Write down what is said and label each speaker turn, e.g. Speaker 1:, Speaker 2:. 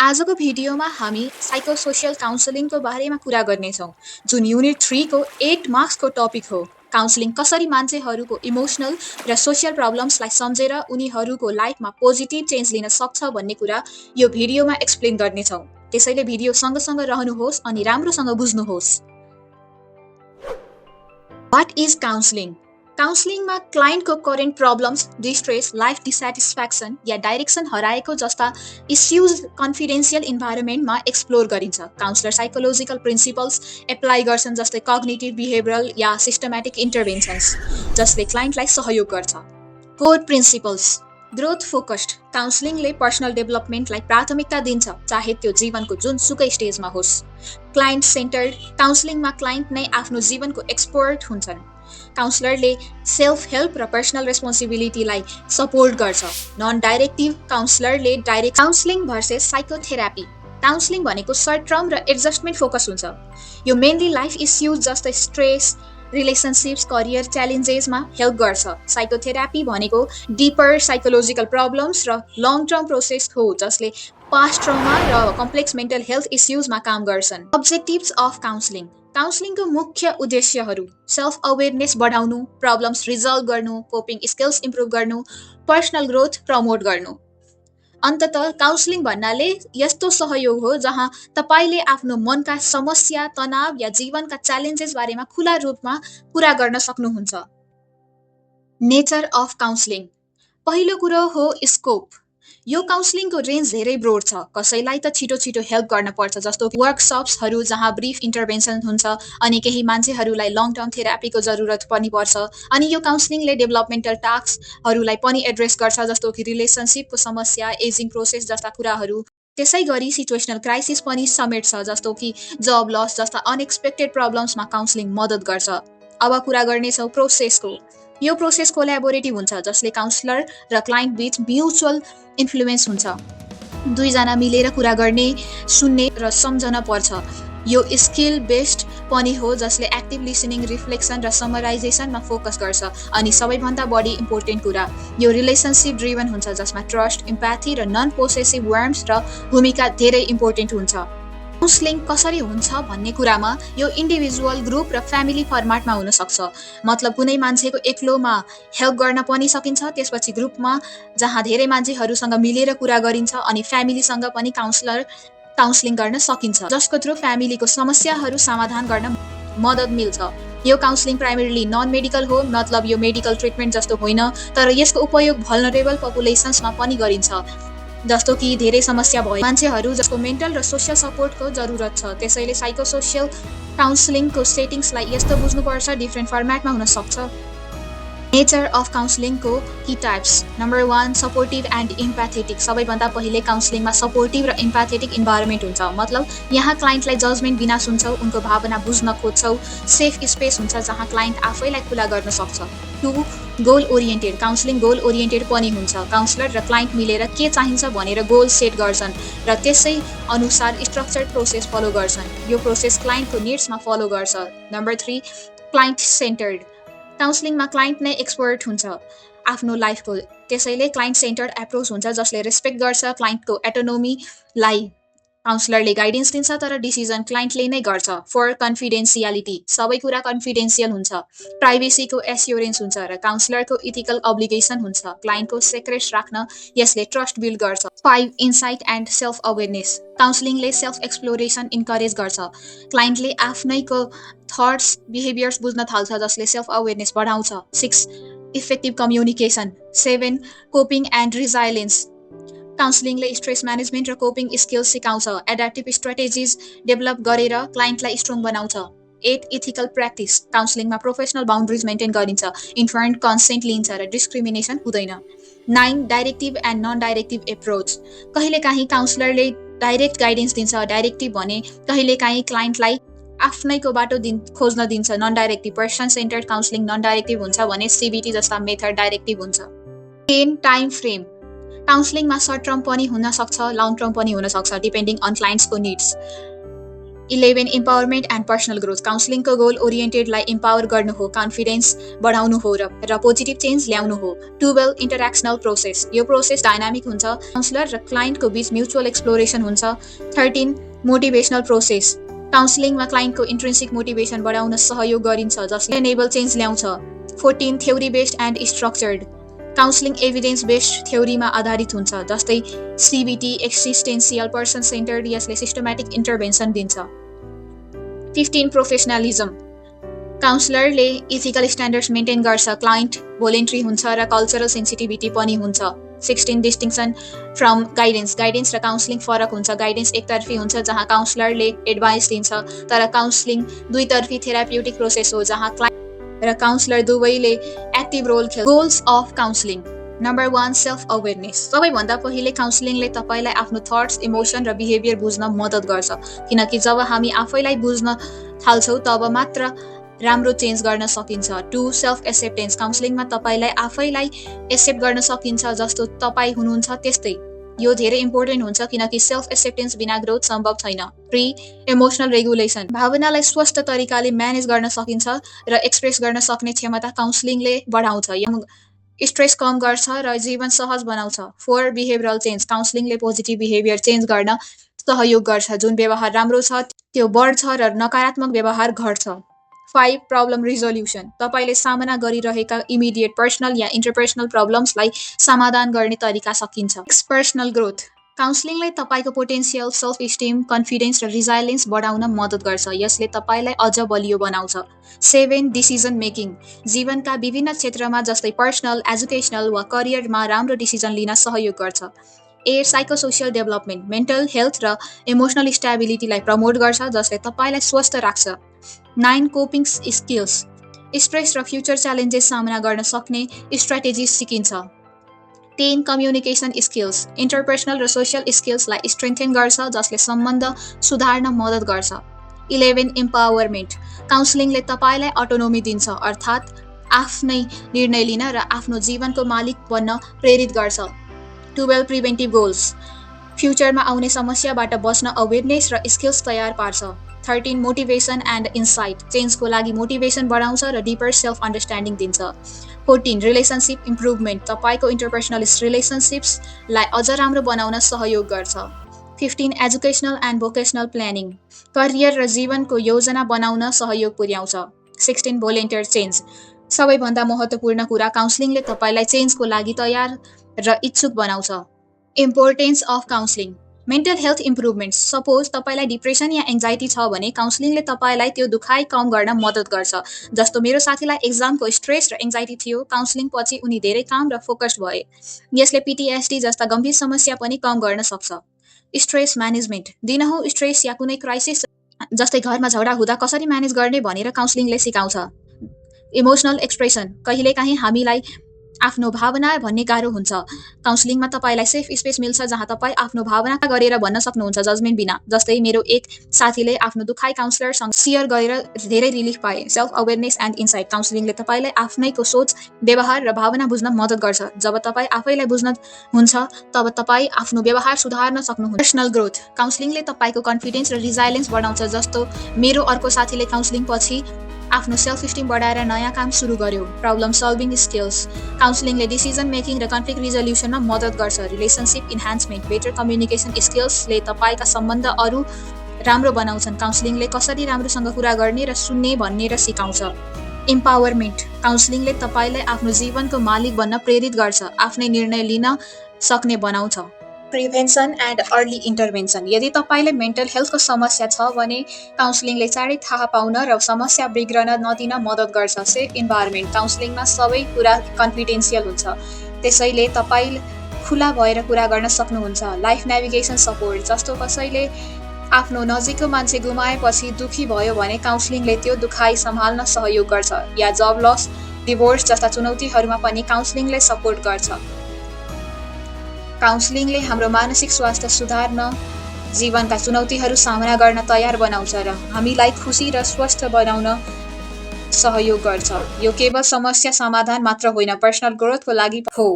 Speaker 1: आजको भिडियोमा हामी साइकोसोसियल काउन्सलिङको बारेमा कुरा गर्नेछौँ, जुन युनिट 3 को 8 मार्क्सको टपिक हो। काउन्सलिङ कसरी मान्छेहरूको इमोसनल र सोसियल प्रब्लम्सलाई सम्झेर उनीहरूको लाइफमा पोजिटिभ चेन्ज लिन सक्छ भन्ने कुरा यो भिडियोमा एक्सप्लेन गर्नेछौँ। त्यसैले भिडियो सँगसँगै रहनुहोस् अनि राम्रोसँग बुझ्नुहोस्। What is counseling? काउन्सलिङमा क्लाइन्टको current problems, distress, life dissatisfaction या डाइरेक्सन हराएको जस्ता इस्युज कन्फिडेन्सियल इन्भाइरोमेन्टमा एक्सप्लोर गरिन्छ। काउन्सलर साइकोलोजिकल प्रिन्सिपल्स एप्लाई गर्छन्, जस्तै कग्निटिभ बिहेभियरल या सिस्टमेटिक इन्टरभेन्सन्स, जसले क्लाइन्टलाई सहयोग गर्छ। कोर प्रिन्सिपल्स ग्रोथ फोकस्ड काउन्सलिङले पर्सनल डेभलपमेन्टलाई प्राथमिकता दिन्छ, चाहे त्यो जीवनको जुनसुकै स्टेजमा होस्। क्लाइन्ट सेन्टर्ड काउन्सलिङमा क्लाइन्ट नै आफ्नो जीवनको एक्सपर्ट हुन्छन्। काउन्सलरले सेल्फ हेल्प र पर्सनल रेस्पोन्सिबिलिटीलाई सपोर्ट गर्छ। नन डाइरेक्टिभ काउन्सलरले direct counselling versus psychotherapy. Counselling भनेको सर्ट टर्म र एडजस्टमेन्ट फोकस हुन्छ। यो मेनली लाइफ इस्युज जस्तै स्ट्रेस, रिलेसनसिप्स, करियर च्यालेन्जेसमा हेल्प गर्छ। साइकोथेरापी भनेको डिपर साइकोलोजिकल प्रब्लम्स र लङ टर्म प्रोसेस हो, जसले पास्ट ट्रमा र कम्प्लेक्स मेन्टल हेल्थ इस्युजमा काम गर्छन्। अब्जेक्टिभ्स अफ काउन्सलिङ काउन्सलिङको मुख्य उद्देश्यहरू सेल्फ अवेरनेस बढाउनु, प्रब्लम्स रिजल्भ गर्नु, कोपिङ स्किल्स इम्प्रुभ गर्नु, पर्सनल ग्रोथ प्रमोट गर्नु। अन्ततः काउन्सलिङ भन्नाले यस्तो सहयोग हो जहाँ तपाईले आफ्नो मनका समस्या, तनाव या जीवनका च्यालेन्जेस बारेमा खुला रूपमा कुरा गर्न सक्नुहुन्छ। नेचर अफ काउन्सलिङ पहिलो कुरो हो स्कोप। यो काउन्सलिङको रेन्ज धेरै ब्रोड छ। कसैलाई त छिटो हेल्प गर्न पर्छ, जस्तो वर्कसप्सहरू जहाँ ब्रिफ इन्टरभेन्सन हुन्छ, अनि केही मान्छेहरूलाई लङ टर्म थेरापीको जरुरत पनि पर्छ। अनि यो काउन्सलिङले डेभलपमेन्टल टास्कहरूलाई पनि एड्रेस गर्छ, जस्तो कि रिलेसनसिपको समस्या, एजिङ प्रोसेस जस्ता कुराहरू। त्यसै गरी सिचुएसनल क्राइसिस पनि समेट्छ, जस्तो कि जब लस जस्ता अनएक्सपेक्टेड प्रब्लम्समा काउन्सलिङ मद्दत गर्छ। अब कुरा गर्नेछौँ प्रोसेसको। यो प्रोसेस कोल्याबोरेटिभ हुन्छ, जसले काउन्सलर र क्लाइन्ट बीच म्युचुअल इन्फ्लुएन्स हुन्छ। दुईजना मिलेर कुरा गर्ने, सुन्ने र सम्झन पर्छ। यो स्किल बेस्ड पनि हो, जसले एक्टिभ लिसनिङ, रिफ्लेक्सन र समराइजेसनमा फोकस गर्छ। अनि सबैभन्दा बढी इम्पोर्टेन्ट कुरा, यो रिलेसनसिप ड्रिभन हुन्छ, जसमा ट्रस्ट, इम्प्याथी र नन पोसेसिभ वार्म्स र भूमिका धेरै इम्पोर्टेन्ट हुन्छ। काउन्सलिङ कसरी हुन्छ भन्ने कुरामा यो इन्डिभिजुअल, ग्रुप र फ्यामिली फर्माटमा हुन सक्छ। मतलब कुनै मान्छेको एक्लोमा हेल्प गर्न पनि सकिन्छ, त्यसपछि ग्रुपमा जहाँ धेरै मान्छेहरूसँग मिलेर कुरा गरिन्छ, अनि फ्यामिलीसँग पनि काउन्सलिङ गर्न सकिन्छ, जसको थ्रु फ्यामिलीको समस्याहरू समाधान गर्न मद्दत मिल्छ। यो काउन्सलिङ प्राइमेरीली नन मेडिकल हो, मतलब यो मेडिकल ट्रिटमेन्ट जस्तो होइन, तर यसको उपयोग भल्नरेबल पपुलेसन्समा पनि गरिन्छ, जस्तो कि धेरै समस्या भए मान्छेहरू जसको मेन्टल र सोसियल सपोर्टको जरुरत छ। त्यसैले साइकोसोसियल काउन्सलिङको सेटिङ्सलाई यस्तो बुझ्नुपर्छ, डिफ्रेन्ट फर्मेटमा हुन सक्छ। नेचर अफ काउन्सलिङको key types. Number 1 supportive and empathetic. सबैभन्दा पहिले काउन्सलिङमा सपोर्टिभ र इम्प्याथेटिक इन्भाइरोमेन्ट हुन्छ। मतलब यहाँ क्लाइन्टलाई जजमेन्ट बिना सुन्छौ, उनको भावना बुझ्न खोज्छौ। सेफ स्पेस हुन्छ जहाँ क्लाइन्ट आफैलाई खुला गर्न सक्छ। 2 goal oriented. Counselling goal oriented पनि हुन्छ। काउन्सलर र क्लाइन्ट मिलेर के चाहिन्छ भनेर गोल सेट गर्छन् र त्यसै अनुसार स्ट्रक्चर्ड प्रोसेस फलो गर्छन्। यो प्रोसेस क्लाइन्टको निड्समा फलो गर्छ। Number 3 client centred. काउन्सलिङमा क्लाइन्ट नै एक्सपर्ट हुन्छ आफ्नो लाइफको, त्यसैले क्लाइन्ट सेन्टर्ड एप्रोच हुन्छ, जसले रेस्पेक्ट गर्छ क्लाइन्टको एटोनोमीलाई। काउन्सलरले गाइडेन्स दिन्छ, तर डिसिजन क्लाइन्टले नै गर्छ। 4 कन्फिडेन्सियालिटी। सबै कुरा कन्फिडेन्सियल हुन्छ। प्राइभेसीको एस्योरेन्स हुन्छ र काउन्सलरको इथिकल अब्लिगेसन हुन्छ क्लाइन्टको सिक्रेट्स राख्न, यसले ट्रस्ट बिल्ड गर्छ। 5 इन्साइट एन्ड सेल्फ अवेरनेस। काउन्सलिङले सेल्फ एक्सप्लोरेसन इन्करेज गर्छ। क्लाइन्टले आफ्नैको थट्स, बिहेभियर्स बुझ्न थाल्छ, जसले सेल्फ अवेरनेस बढाउँछ। 6 effective communication. 7 coping and resilience. काउन्सलिङले स्ट्रेस म्यानेजमेन्ट र कोपिङ स्किल्स सिकाउँछ। एडाप्टिभ स्ट्राटेजिज डेभलप गरेर क्लाइन्टलाई स्ट्रङ बनाउँछ। 8 इथिकल प्र्याक्टिस। काउन्सलिङमा प्रोफेसनल बाउन्ड्रिज मेन्टेन गरिन्छ, इन्फर्म्ड कन्सेन्ट लिन्छ र डिस्क्रिमिनेसन हुँदैन। 9 directive and non directive approach. कहिलेकाहीँ काउन्सलरले डाइरेक्ट गाइडेन्स दिन्छ, डाइरेक्टिभ भने कहिलेकाहीँ क्लाइन्टलाई आफ्नैको बाटो खोज्न दिन्छ। Non directive person centred counselling non directive हुन्छ भने CBT जस्ता मेथड डाइरेक्टिभ हुन्छ। 10 टाइम फ्रेम। काउन्सलिङमा सर्ट टर्म पनि हुन सक्छ, लङ टर्म पनि हुन सक्छ, डिपेन्डिङ अन क्लाइन्ट्सको needs. 11 empowerment and personal growth काउन्सिलिङको गोल ओरिएन्टेडलाई इम्पावर गर्नु हो, कन्फिडेन्स बढाउनु हो र पोजिटिभ चेन्ज ल्याउनु हो। 12 इन्टरेक्सनल प्रोसेस यो प्रोसेस डाइनामिक हुन्छ, काउन्सलर र क्लाइन्टको बीच म्युचुअल एक्सप्लोरेसन हुन्छ। 13 मोटिभेसनल प्रोसेस काउन्सिलिङमा क्लाइन्टको इन्ट्रेन्सिक मोटिभेसन बढाउन सहयोग गरिन्छ जसले एनेबल चेन्ज ल्याउँछ। 14 theory based and structured counselling evidence based थ्योरीमा आधारित हुन्छ, जस्तै CBT एक्सिस्टेन्सियल पर्सन सेन्टर्ड, यसले सिस्टमेटिक इन्टरभेन्सन दिन्छ। 15 प्रोफेसनलिजम काउन्सलरले इथिकल स्ट्यान्डर्ड्स मेन्टेन गर्छ, क्लाइन्ट भोलेन्ट्री हुन्छ र कल्चरल सेन्सिटिभिटी पनि हुन्छ। 16 डिस्टिङसन फ्रम गाइडेन्स र काउन्सिलिङ फरक हुन्छ। गाइडेन्स एकतर्फी हुन्छ जहाँ काउन्सलरले एडभाइस दिन्छ, तर काउन्सिलिङ दुईतर्फी थेराप्युटिक प्रोसेस हो जहाँ क्लाइन्ट र काउन्सलर दुवैले एक्टिभ रोल खेल्छ। Goals of counselling number 1 self awareness सबैभन्दा पहिले काउन्सिलिङले तपाईँलाई आफ्नो थट्स, इमोसन र बिहेभियर बुझ्न मद्दत गर्छ, किनकि जब हामी आफैलाई बुझ्न थाल्छौँ तब मात्र राम्रो चेन्ज गर्न सकिन्छ। 2 सेल्फ एक्सेप्टेन्स काउन्सिलिङमा तपाईँलाई आफैलाई एक्सेप्ट गर्न सकिन्छ जस्तो तपाईँ हुनुहुन्छ त्यस्तै। यो धेरै इम्पोर्टेन्ट हुन्छ किनकि सेल्फ एक्सेप्टेन्स बिना ग्रोथ सम्भव छैन। 3 इमोसनल रेगुलेसन भावनालाई स्वस्थ तरिकाले म्यानेज गर्न सकिन्छ र एक्सप्रेस गर्न सक्ने क्षमता काउन्सिलिङले बढाउँछ, स्ट्रेस कम गर्छ र जीवन सहज बनाउँछ। 4 बिहेभियरल चेन्ज काउन्सिलिङले पोजिटिभ बिहेभियर चेन्ज गर्न सहयोग गर्छ, जुन व्यवहार राम्रो छ त्यो बढ्छ र नकारात्मक व्यवहार घट्छ। 5 प्रब्लम रिजोल्युसन तपाईँले सामना गरिरहेका इमिडिएट पर्सनल या इन्टरपर्सनल प्रब्लम्सलाई समाधान गर्ने तरिका सकिन्छ। 6 पर्सनल ग्रोथ काउन्सिलिङले तपाईँको पोटेन्सियल, सेल्फ इस्टिम, कन्फिडेन्स र रिजाइलेन्स बढाउन मद्दत गर्छ, यसले तपाईँलाई अझ बलियो बनाउँछ। 7 डिसिजन मेकिङ जीवनका विभिन्न क्षेत्रमा जस्तै पर्सनल, एजुकेसनल वा करियरमा राम्रो डिसिजन लिन सहयोग गर्छ। 8 साइकोसोसियल डेभलपमेन्ट मेन्टल हेल्थ र इमोसनल स्टेबिलिटीलाई प्रमोट गर्छ, जसले तपाईँलाई स्वस्थ राख्छ। 9 कोपिङ स्किल्स स्ट्रेस र फ्युचर च्यालेन्जेस सामना गर्न सक्ने स्ट्राटेजिज सिकिन्छ। 10 कम्युनिकेसन स्किल्स इन्टरपर्सनल र सोसियल स्किल्सलाई स्ट्रेन्थेन गर्छ, जसले सम्बन्ध सुधार्न मद्दत गर्छ। 11 इम्पावरमेन्ट काउन्सिलिङले तपाईँलाई अटोनोमी दिन्छ, अर्थात् आफ्नै निर्णय लिन र आफ्नो जीवनको मालिक बन्न प्रेरित गर्छ। 12 प्रिभेन्टिभ गोल्स फ्युचरमा आउने समस्याबाट बच्न अवेरनेस र स्किल्स तयार पार्छ। 13 मोटिभेसन एन्ड इन्साइट चेन्जको लागि मोटिभेसन बढाउँछ र डिपर सेल्फ अन्डरस्ट्यान्डिङ दिन्छ। 14 रिलेसनसिप इम्प्रुभमेन्ट तपाईँको इन्टरपर्सनल रिलेसनसिप्सलाई अझ राम्रो बनाउन सहयोग गर्छ। 15 educational and vocational planning career र जीवनको योजना बनाउन सहयोग पुर्याउँछ। 16 भोलिन्टियर चेन्ज सबैभन्दा महत्त्वपूर्ण कुरा काउन्सिलिङले तपाईँलाई चेन्जको लागि तयार र इच्छुक बनाउँछ। Importance of counselling mental health improvement suppose तपाईँलाई डिप्रेसन या एङ्जाइटी छ भने काउन्सिलिङले तपाईँलाई त्यो दुखाइ कम गर्न मद्दत गर्छ। जस्तो मेरो साथीलाई एक्जामको स्ट्रेस र एङ्जाइटी थियो, काउन्सिलिङ पछि उनी धेरै काम र फोकस्ड भए। यसले PTSD जस्ता गम्भीर समस्या पनि कम गर्न सक्छ। स्ट्रेस म्यानेजमेन्ट दिनहुँ स्ट्रेस या कुनै क्राइसिस जस्तै घरमा झगडा हुँदा कसरी म्यानेज गर्ने भनेर काउन्सिलिङले सिकाउँछ। इमोसनल एक्सप्रेसन कहिलेकाहीँ हामीलाई आफ्नो भावना भन्ने गाह्रो हुन्छ, काउन्सिलिङमा तपाईँलाई सेफ स्पेस मिल्छ जहाँ तपाईँ आफ्नो भावना गरेर भन्न सक्नुहुन्छ जजमेन्ट बिना। जस्तै मेरो एक साथीले आफ्नो दुखाइ काउन्सलरसँग सेयर गरेर धेरै रिलिफ पाए। सेल्फ अवेरनेस एन्ड इन्साइट काउन्सिलिङले तपाईँलाई आफ्नैको सोच, व्यवहार र भावना बुझ्न मद्दत गर्छ। जब तपाईँ आफैलाई बुझ्न हुन्छ तब तपाईँ आफ्नो व्यवहार सुधार्न सक्नुहुन्छ। पर्सनल ग्रोथ काउन्सिलिङले तपाईँको कन्फिडेन्स र रिजाइलेन्स बढाउँछ। जस्तो मेरो अर्को साथीले काउन्सिलिङ पछि आफ्नो सेल्फ इस्टिम बढाएर नयाँ काम सुरु गर्यो। प्रब्लम सल्भिङ स्किल्स काउन्सिलिङले डिसिजन मेकिङ र कन्फ्लिक्ट रिजोल्युसनमा मद्दत गर्छ। रिलेसनसिप इन्हान्समेन्ट बेटर कम्युनिकेसन स्किल्सले तपाईँका सम्बन्ध अरू राम्रो बनाउँछन्। काउन्सिलिङले कसरी राम्रोसँग कुरा गर्ने र सुन्ने भन्ने र सिकाउँछ। इम्पावरमेन्ट काउन्सिलिङले तपाईँलाई आफ्नो जीवनको मालिक बन्न प्रेरित गर्छ, आफ्नै निर्णय लिन सक्ने बनाउँछ। प्रिभेन्सन एन्ड अर्ली इन्टरभेन्सन यदि तपाईँले मेन्टल हेल्थको समस्या छ भने काउन्सिलिङले चाँडै थाहा पाउन र समस्या बिग्रन नदिन मद्दत गर्छ। सेफ इन्भाइरोमेन्ट काउन्सिलिङमा सबै कुरा कन्फिडेन्सियल हुन्छ, त्यसैले तपाईँ खुला भएर कुरा गर्न सक्नुहुन्छ। लाइफ नेभिगेसन सपोर्ट जस्तो कसैले आफ्नो नजिकको मान्छे गुमाएपछि दुखी भयो भने काउन्सिलिङले त्यो दुखाइ सम्हाल्न सहयोग गर्छ, या जब लस, डिभोर्स जस्ता चुनौतीहरूमा पनि काउन्सिलिङले सपोर्ट गर्छ। काउन्सिलिङले हाम्रो मानसिक स्वास्थ्य सुधार्न, जीवनका चुनौतीहरू सामना गर्न तयार बनाउँछ र हामीलाई खुसी र स्वस्थ बनाउन सहयोग गर्छ। यो केवल समस्या समाधान मात्र होइन, पर्सनल ग्रोथको लागि हो।